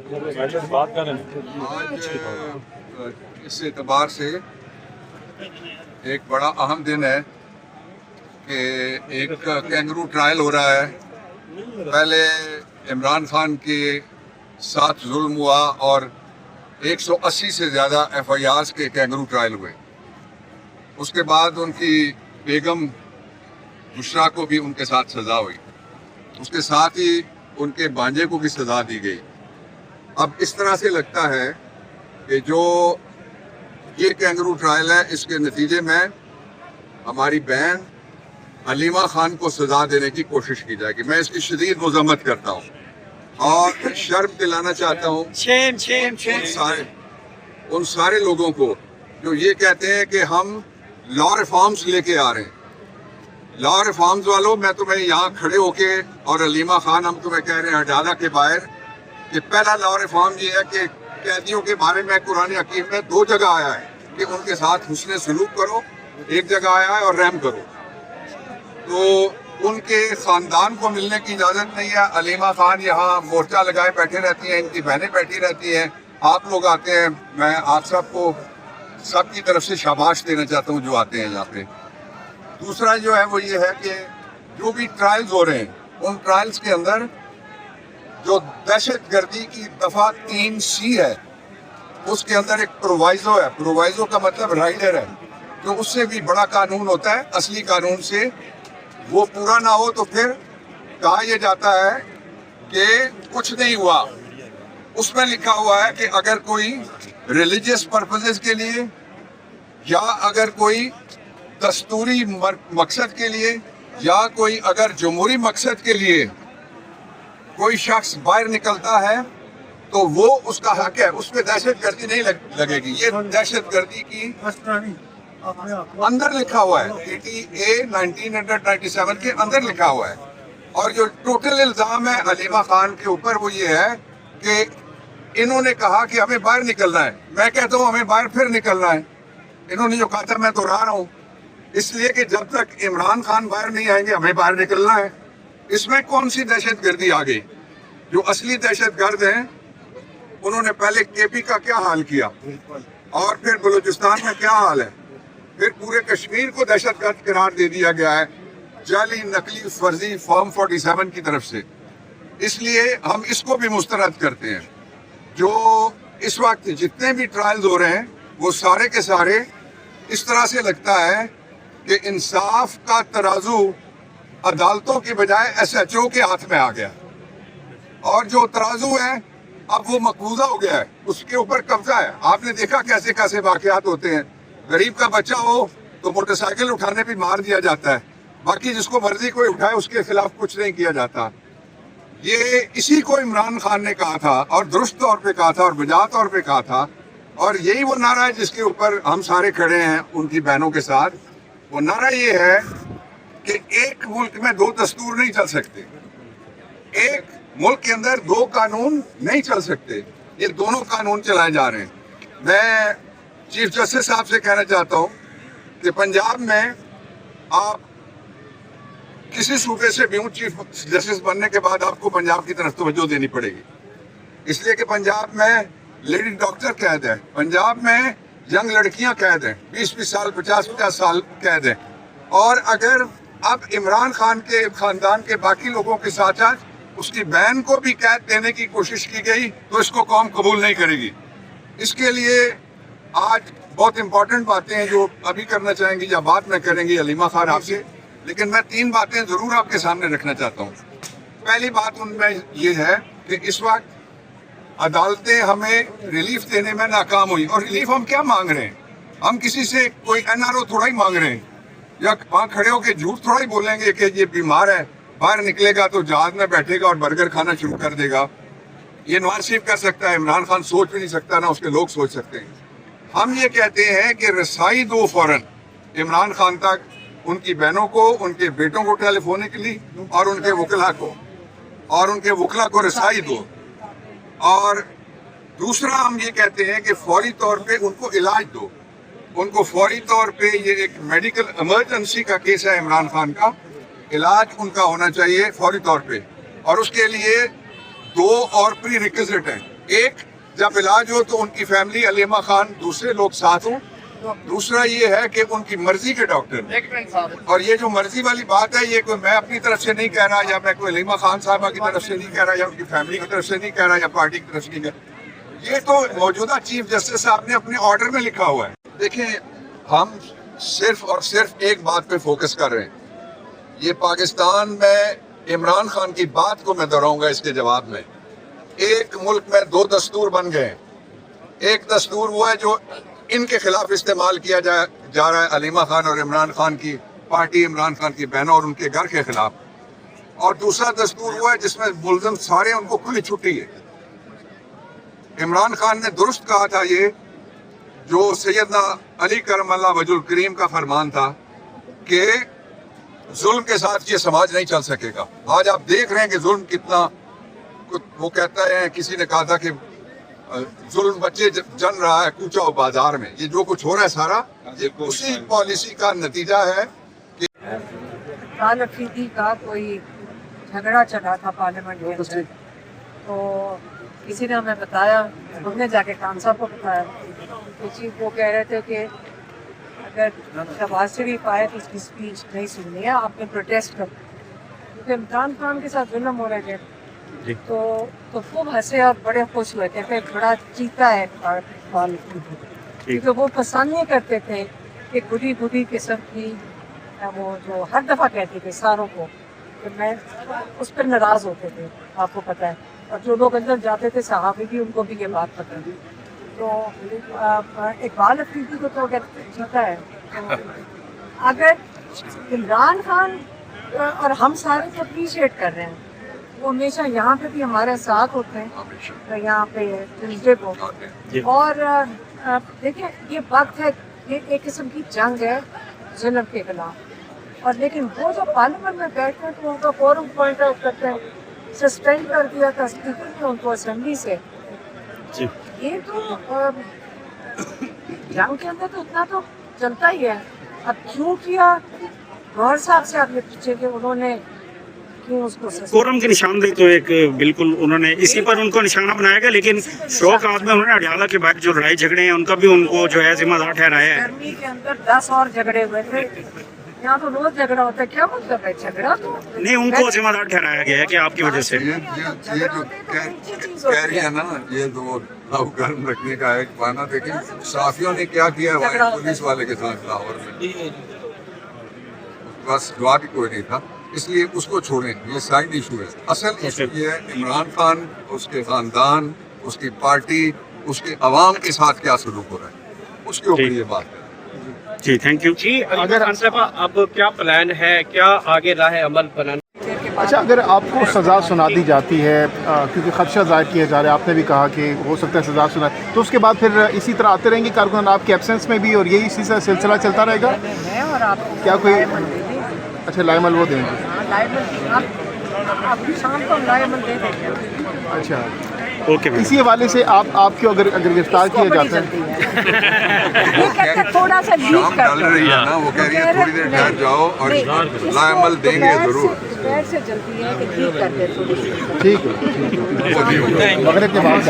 آج اس اعتبار سے ایک بڑا اہم دن ہے کہ ایک کینگرو ٹرائل ہو رہا ہے۔ پہلے عمران خان کے ساتھ ظلم ہوا اور 180 سے زیادہ FIRs کے کینگرو ٹرائل ہوئے۔ اس کے بعد ان کی بیگم بشرا کو بھی ان کے ساتھ سزا ہوئی، اس کے ساتھ ہی ان کے بانجے کو بھی سزا دی گئی۔ اب اس طرح سے لگتا ہے کہ جو یہ کینگرو ٹرائل ہے، اس کے نتیجے میں ہماری بہن حلیمہ خان کو سزا دینے کی کوشش کی جائے گی۔ میں اس کی شدید مذمت کرتا ہوں اور شرم دلانا چاہتا ہوں ان سارے لوگوں کو جو یہ کہتے ہیں کہ ہم لا ریفارمز لے کے آ رہے ہیں۔ لا ریفارمز والوں، میں تمہیں یہاں کھڑے ہو کے اور حلیمہ خان ہم تمہیں کہہ رہے ہیں اڈالہ کے باہر کہ پہلا لا ریفارم یہ ہے کہ قیدیوں کے بارے میں قرآن حکیم میں 2 جگہ آیا ہے کہ ان کے ساتھ حسن سلوک کرو، ایک جگہ آیا ہے اور رحم کرو۔ تو ان کے خاندان کو ملنے کی اجازت نہیں ہے۔ حلیمہ خان یہاں مورچہ لگائے بیٹھے رہتی ہیں، ان کی بہنیں بیٹھی رہتی ہیں، آپ لوگ آتے ہیں۔ میں آپ سب کو سب کی طرف سے شاباش دینا چاہتا ہوں جو آتے ہیں یہاں پہ۔ دوسرا جو ہے وہ یہ ہے کہ جو بھی ٹرائلز ہو رہے ہیں، ان ٹرائلز کے اندر جو دہشت گردی کی دفعہ 3C ہے، اس کے اندر ایک پرووائزو ہے۔ پرووائزو کا مطلب رائڈر ہے، جو اس سے بھی بڑا قانون ہوتا ہے اصلی قانون سے۔ وہ پورا نہ ہو تو پھر کہا یہ جاتا ہے کہ کچھ نہیں ہوا۔ اس میں لکھا ہوا ہے کہ اگر کوئی ریلیجیس پرپزز کے لیے یا اگر کوئی دستوری مقصد کے لیے یا کوئی اگر جمہوری مقصد کے لیے کوئی شخص باہر نکلتا ہے تو وہ اس کا حق ہے، اس پہ دہشت گردی نہیں لگے گی۔ یہ دہشت گردی کی اندر لکھا ہوا ہے، ATA 1997 کے اندر لکھا ہوا ہے۔ اور جو ٹوٹل الزام ہے حلیمہ خان کے اوپر وہ یہ ہے کہ انہوں نے کہا کہ ہمیں باہر نکلنا ہے۔ میں کہتا ہوں ہمیں باہر پھر نکلنا ہے۔ انہوں نے جو کہا تھا میں دوہرا رہا ہوں، اس لیے کہ جب تک عمران خان باہر نہیں آئیں گے ہمیں باہر نکلنا ہے۔ اس میں کون سی دہشت گردی آ گئی؟ جو اصلی دہشت گرد ہیں انہوں نے پہلے KP کا کیا حال کیا اور پھر بلوچستان میں کیا حال ہے، پھر پورے کشمیر کو دہشت گرد قرار دے دیا گیا ہے جعلی نقلی فرضی فارم 47 کی طرف سے۔ اس لیے ہم اس کو بھی مسترد کرتے ہیں۔ جو اس وقت جتنے بھی ٹرائلز ہو رہے ہیں وہ سارے کے سارے اس طرح سے لگتا ہے کہ انصاف کا ترازو عدالتوں کی بجائے SHO کے ہاتھ میں آ گیا، اور جو ترازو ہے اب وہ مقبوضہ ہو گیا ہے، اس کے اوپر قبضہ ہے۔ آپ نے دیکھا کیسے کیسے واقعات ہوتے ہیں۔ غریب کا بچہ ہو تو موٹر سائیکل اٹھانے پہ مار دیا جاتا ہے، باقی جس کو مرضی کوئی اٹھائے اس کے خلاف کچھ نہیں کیا جاتا۔ یہ اسی کو عمران خان نے کہا تھا اور درست طور پہ کہا تھا اور بجا طور پہ کہا تھا، اور یہی وہ نعرہ ہے جس کے اوپر ہم سارے کھڑے ہیں ان کی بہنوں کے ساتھ۔ وہ نعرہ یہ ہے کہ ایک ملک میں 2 دستور نہیں چل سکتے، ایک ملک کے اندر 2 قانون نہیں چل سکتے۔ یہ دونوں قانون چلائے جا رہے ہیں۔ میں چیف جسٹس صاحب سے کہنا چاہتا ہوں کہ پنجاب میں آپ کسی صوبے سے بھی ہوں، چیف جسٹس بننے کے بعد آپ کو پنجاب کی طرف توجہ دینی پڑے گی، اس لیے کہ پنجاب میں لیڈی ڈاکٹر قید ہے، پنجاب میں ینگ لڑکیاں قید ہیں، 20-20 سال 50-50 سال قید ہیں۔ اور اگر اب عمران خان کے خاندان کے باقی لوگوں کے ساتھ ساتھ اس کی بہن کو بھی قید دینے کی کوشش کی گئی تو اس کو قوم قبول نہیں کرے گی۔ اس کے لیے آج بہت امپورٹنٹ باتیں ہیں جو ابھی کرنا چاہیں گی یا بعد میں کریں گی حلیمہ خان آپ سے، لیکن میں 3 باتیں ضرور آپ کے سامنے رکھنا چاہتا ہوں۔ پہلی بات ان میں یہ ہے کہ اس وقت عدالتیں ہمیں ریلیف دینے میں ناکام ہوئی، اور ریلیف ہم کیا مانگ رہے ہیں؟ ہم کسی سے کوئی NRO تھوڑا ہی مانگ رہے ہیں، یا وہاں کھڑے ہو کے جھوٹ تھوڑا ہی بولیں گے کہ یہ بیمار ہے، باہر نکلے گا تو جہاز میں بیٹھے گا اور برگر کھانا شروع کر دے گا۔ یہ نواز شریف کر سکتا ہے، عمران خان سوچ بھی نہیں سکتا، نہ اس کے لوگ سوچ سکتے ہیں۔ ہم یہ کہتے ہیں کہ رسائی دو فوراً عمران خان تک، ان کی بہنوں کو، ان کے بیٹوں کو ٹیلی فونکلی، اور ان کے وکلا کو رسائی دو۔ اور دوسرا ہم یہ کہتے ہیں کہ فوری طور پہ ان کو علاج دو، ان کو فوری طور پہ، یہ ایک میڈیکل ایمرجنسی کا کیس ہے عمران خان کا، علاج ان کا ہونا چاہیے فوری طور پہ، اور اس کے لیے 2 اور پری ریکوزٹ ہیں۔ ایک جب علاج ہو تو ان کی فیملی علیمہ خان دوسرے لوگ ساتھ ہوں، دوسرا یہ ہے کہ ان کی مرضی کے ڈاکٹر ہیں۔ اور یہ جو مرضی والی بات ہے یہ کوئی میں اپنی طرف سے نہیں کہہ رہا، یا میں کوئی علیمہ خان صاحبہ کی طرف سے نہیں کہہ رہا، یا ان کی فیملی کی طرف سے نہیں کہہ رہا، یا پارٹی کی طرف سے نہیں کہہ رہا، یہ تو موجودہ چیف جسٹس صاحب نے اپنے آرڈر میں لکھا ہوا ہے۔ دیکھیں ہم صرف اور صرف ایک بات پہ فوکس کر رہے ہیں، یہ پاکستان میں عمران خان کی بات کو میں دہراؤں گا اس کے جواب میں، ایک ملک میں دو دستور بن گئے ہیں۔ ایک دستور وہ ہے جو ان کے خلاف استعمال کیا جا رہا ہے، علیمہ خان اور عمران خان کی پارٹی، عمران خان کی بہنوں اور ان کے گھر کے خلاف، اور دوسرا دستور وہ ہے جس میں ملزم سارے ان کو کھلی چھٹی ہے۔ عمران خان نے درست کہا تھا یہ جو سیدنا علی کرم اللہ وجہ الکریم کا فرمان تھا کہ ظلم کے ساتھ یہ سماج نہیں چل سکے گا۔ آج آپ دیکھ رہے ہیں کہ ظلم کتنا، وہ کہتا ہے کسی نے کہا تھا کہ ظلم بچے جن رہا ہے کوچہ و بازار میں، یہ جو کچھ ہو رہا ہے سارا یہ اسی پالیسی کا نتیجہ ہے۔ خان افریدی کا کوئی جھگڑا چلا تھا پارلیمنٹ کے اندر، تو کسی نے ہمیں بتایا، ہم نے جا کے خان صاحب کو بتایا، کسی وہ کہہ رہے تھے کہ اگر شہباز شریف آئے تو اس کی اسپیچ نہیں سننی ہے، آپ نے پروٹیسٹ کر، کیونکہ عمران خان کے ساتھ ظلم ہو رہے تھے۔ تو خوب ہنسے اور بڑے خوش ہوئے تھے کہ بڑا چیتا ہے کیونکہ وہ پسند نہیں کرتے تھے کہ گڈی گڈی قسم کی وہ جو ہر دفعہ کہتے تھے ساروں کو، کہ میں اس پہ ناراض ہوتے تھے، آپ کو پتہ ہے، اور جو لوگ اندر جاتے تھے صحابی بھی ان کو بھی یہ بات پتہ تھی۔ تو اقبال افریدی کو تو جیتا ہے، اگر عمران خان اور ہم سارے کو اپریشیٹ کر رہے ہیں، وہ ہمیشہ یہاں پہ بھی ہمارے ساتھ ہوتے ہیں، یہاں پہ ٹیوزڈے کو، اور دیکھیں یہ وقت ہے، یہ ایک قسم کی جنگ ہے ظلم کے خلاف، اور لیکن وہ جو پارلیمنٹ میں بیٹھتے ہیں تو ان کا فورم پوائنٹ آؤٹ کرتے ہیں، سسپینڈ کر دیا تھا اسپیکر نے ان کو اسمبلی سے۔ یہ تو جنگ کے اندر تو اتنا تو چلتا ہی ہے۔ اب کیوں کیا گور صاحب سے آپ یہ پوچھے کہ انہوں نے کورم کی نشاندہی تو ایک بالکل انہوں نے اسی پر ان کو نشانہ بنایا گیا، لیکن شوق آج میں انہوں نے اڈیالہ کے بعد جو لڑائی جھگڑے ہیں ان کا بھی ان کو جو ہے ذمہ دار ٹھہرایا ہے۔ گرمی کے اندر 10 اور جھگڑے ہوئے تھے، یہاں تو روز جھگڑا ہوتا ہے، کیا مطلب ہے جھگڑا؟ تو نہیں، ان کو ذمہ دار ٹھہرایا گیا ہے کہ آپ کی وجہ سے یہ جو کہہ رہی ہے نا، یہ تو گرم رکھنے کا ایک بہانہ۔ دیکھیں صحافیوں نے کیا کیا ہے پولیس والے کے ساتھ لاہور میں، بس دعا بھی کوئی نہیں تھا، اس لیے اس کو چھوڑیں، یہ سائڈ ایشو ہے۔ اصل ایشو یہ ہے عمران خان، اس کے خاندان، اس کی پارٹی، اس کے عوام کے ساتھ کیا سلوک ہو رہا ہے، اس کے اوپر یہ بات ہے۔ جی تھینک یو۔ جی اگر خان صاحبہ اب کیا پلان ہے، کیا آگے راہ عمل بنانا؟ اچھا، اگر آپ کو سزا سنا دی جاتی ہے کیونکہ خدشہ ظاہر کیا جا رہا ہے، آپ نے بھی کہا کہ ہو سکتا ہے سزا سنا، تو اس کے بعد پھر اسی طرح آتے رہیں گے کارکنان آپ کے ایبسنس میں بھی، اور یہی اسی سے سلسلہ چلتا رہے گا؟ اور آپ کو کیا کوئی لائے مل دے دیں، اچھا لائے مل وہ دیں گے؟ لائے مل آپ کی شام کو لائے مل دے دیں گے۔ اچھا، اوکے، اسی حوالے سے آپ کو اگر گرفتار کیا جاتا ہے، یہ کہتے ہیں تھوڑا سا لیک شام کر ڈال رہی ہے نا، وہ کہہ رہی ہے تھوڑی دیر ٹھہر جاؤ اور لائمل دیں گے ضرور۔ دوپہر سے جلدی ہے کہ ٹھیک کر دے تھوڑی سی۔ ٹھیک ہے، مغرب کے بعد